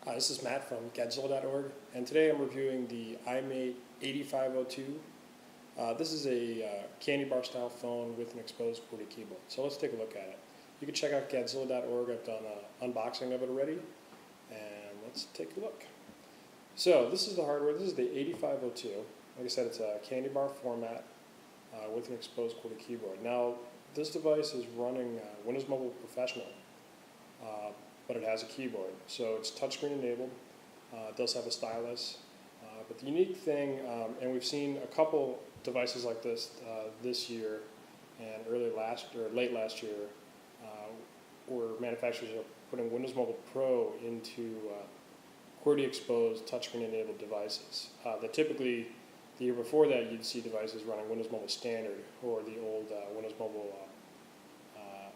This is Matt from Godzilla.org, and today I'm reviewing the iMate 8502. This is a candy bar style phone with an exposed QWERTY keyboard. So let's take a look at it. You can check out Godzilla.org. I've done an unboxing of it already, and let's take a look. So this is the hardware. This is the 8502. Like I said, it's a candy bar format with an exposed QWERTY keyboard. Now, this device is running Windows Mobile Professional. But it has a keyboard. So it's touchscreen enabled. It does have a stylus. But the unique thing, and we've seen a couple devices like this this year and late last year, where manufacturers are putting Windows Mobile Pro into QWERTY exposed touchscreen enabled devices. That typically, the year before that, you'd see devices running Windows Mobile Standard or the old Windows Mobile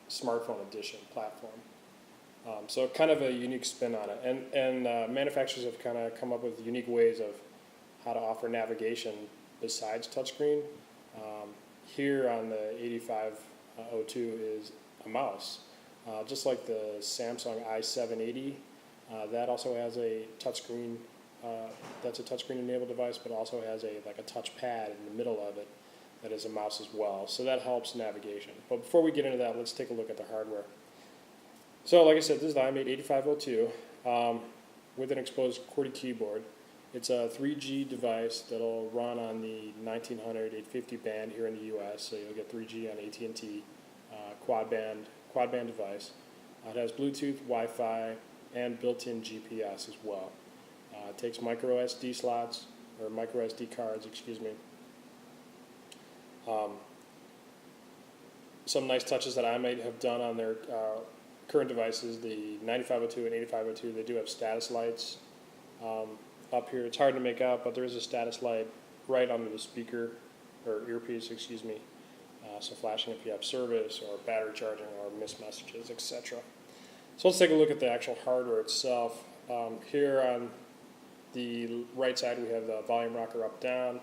Smartphone Edition platform. So kind of a unique spin on it. And manufacturers have kind of come up with unique ways of how to offer navigation besides touchscreen. Here on the 8502 is a mouse. Just like the Samsung i780, that also has a touchscreen, that's a touchscreen enabled device, but also has a touchpad in the middle of it that is a mouse as well. So that helps navigation. But before we get into that, let's take a look at the hardware. So like I said, this is the iMate 8502 with an exposed QWERTY keyboard. It's a 3G device that'll run on the 1900 850 band here in the US, so you'll get 3G on AT&T quad band device. It has Bluetooth, Wi-Fi, and built-in GPS as well. It takes micro SD slots, or micro SD cards, excuse me. Some nice touches that iMate have done on their current devices, the 9502 and 8502, they do have status lights up here. It's hard to make out, but there is a status light right under the speaker, or earpiece, excuse me. So flashing if you have service, or battery charging, or missed messages, etc. So let's take a look at the actual hardware itself. Here on the right side, we have the volume rocker up down.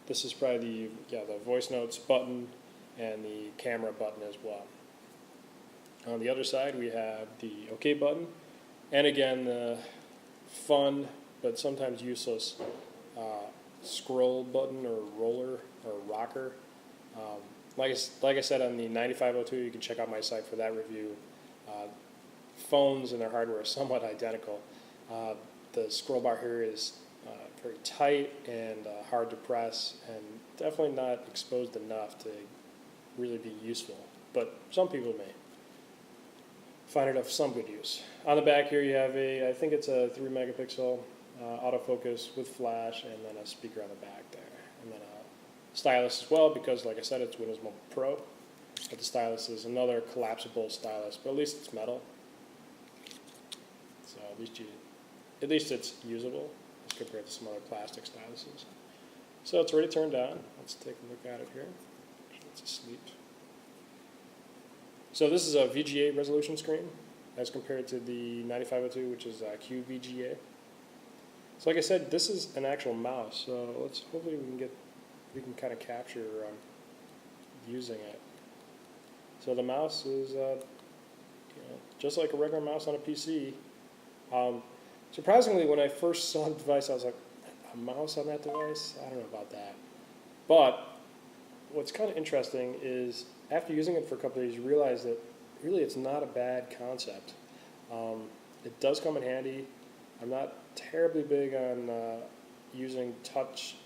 This is probably the voice notes button and the camera button as well. On the other side, we have the OK button, and again, the fun but sometimes useless scroll button or roller or rocker. Like I said on the 9502, you can check out my site for that review. Phones and their hardware are somewhat identical. The scroll bar here is very tight and hard to press, and definitely not exposed enough to really be useful, but some people may find it of some good use. On the back here you have I think it's a 3 megapixel autofocus with flash, and then a speaker on the back there. And then a stylus as well, because like I said, it's Windows Mobile Pro. But the stylus is another collapsible stylus, but at least it's metal. So at least it's usable as compared to some other plastic styluses. So it's already turned on. Let's take a look at it here. It's asleep. So this is a VGA resolution screen as compared to the 9502, which is QVGA. So like I said, this is an actual mouse. So hopefully we can kind of capture using it. So the mouse is just like a regular mouse on a PC. Surprisingly, when I first saw the device, I was like, a mouse on that device? I don't know about that. But what's kind of interesting is after using it for a couple of days, you realize that really it's not a bad concept. It does come in handy. I'm not terribly big on using touchscreen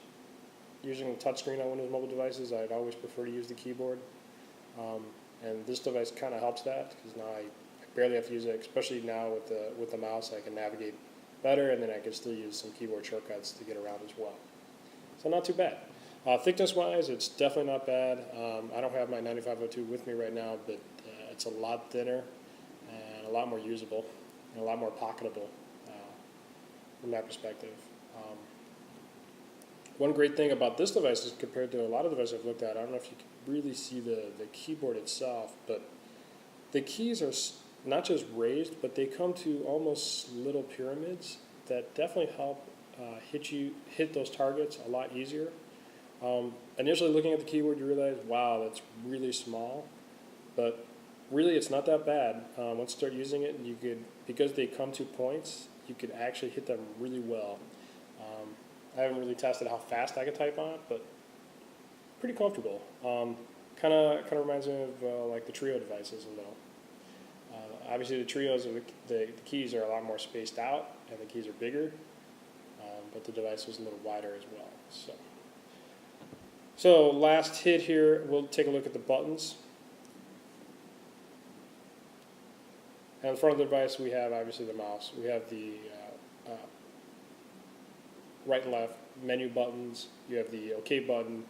on Windows mobile devices. I'd always prefer to use the keyboard. And this device kind of helps that, because now I barely have to use it, especially now with the mouse. I can navigate better, and then I can still use some keyboard shortcuts to get around as well. So not too bad. Thickness-wise, it's definitely not bad. I don't have my 9502 with me right now, but it's a lot thinner and a lot more usable and a lot more pocketable from that perspective. One great thing about this device is compared to a lot of devices I've looked at, I don't know if you can really see the keyboard itself, but the keys are not just raised, but they come to almost little pyramids that definitely help hit those targets a lot easier. Initially looking at the keyboard, you realize, wow, that's really small, but really it's not that bad. Once you start using it, because they come to points, you could actually hit them really well. I haven't really tested how fast I could type on it, but pretty comfortable. Kind of reminds me of like the Trio devices a little. Obviously, the Trios, the keys are a lot more spaced out, and the keys are bigger, but the device was a little wider as well. So last hit here, we'll take a look at the buttons. And in front of the device, we have obviously the mouse. We have the right and left menu buttons. You have the OK button,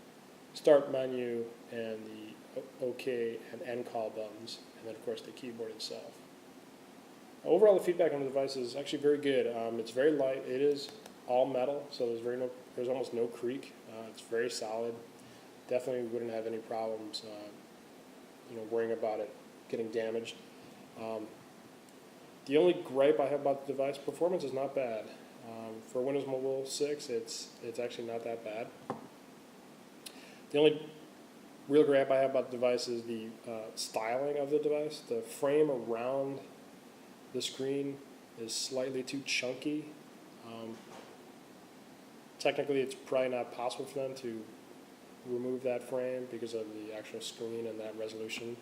start menu, and the OK and end call buttons, and then of course the keyboard itself. Overall, the feedback on the device is actually very good. It's very light. It is all metal, so there's almost no creak. It's very solid. Definitely wouldn't have any problems, worrying about it getting damaged. The only gripe I have about the device, performance is not bad. For Windows Mobile 6, it's actually not that bad. The only real gripe I have about the device is the styling of the device. The frame around the screen is slightly too chunky. Technically, it's probably not possible for them to remove that frame because of the actual screen and that resolution,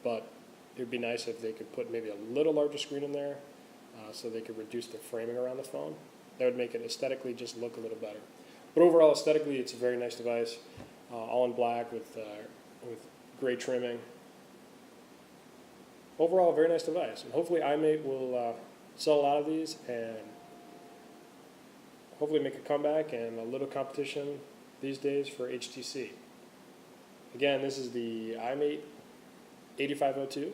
but it would be nice if they could put maybe a little larger screen in there so they could reduce the framing around the phone. That would make it aesthetically just look a little better. But overall, aesthetically, it's a very nice device, all in black with gray trimming. Overall, a very nice device, and hopefully iMate will sell a lot of these and hopefully make a comeback and a little competition these days for HTC. Again, this is the iMate 8502.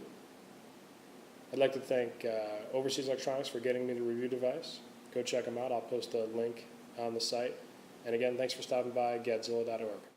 I'd like to thank Overseas Electronics for getting me the review device. Go check them out. I'll post a link on the site. And again, thanks for stopping by, Gadzilla.org.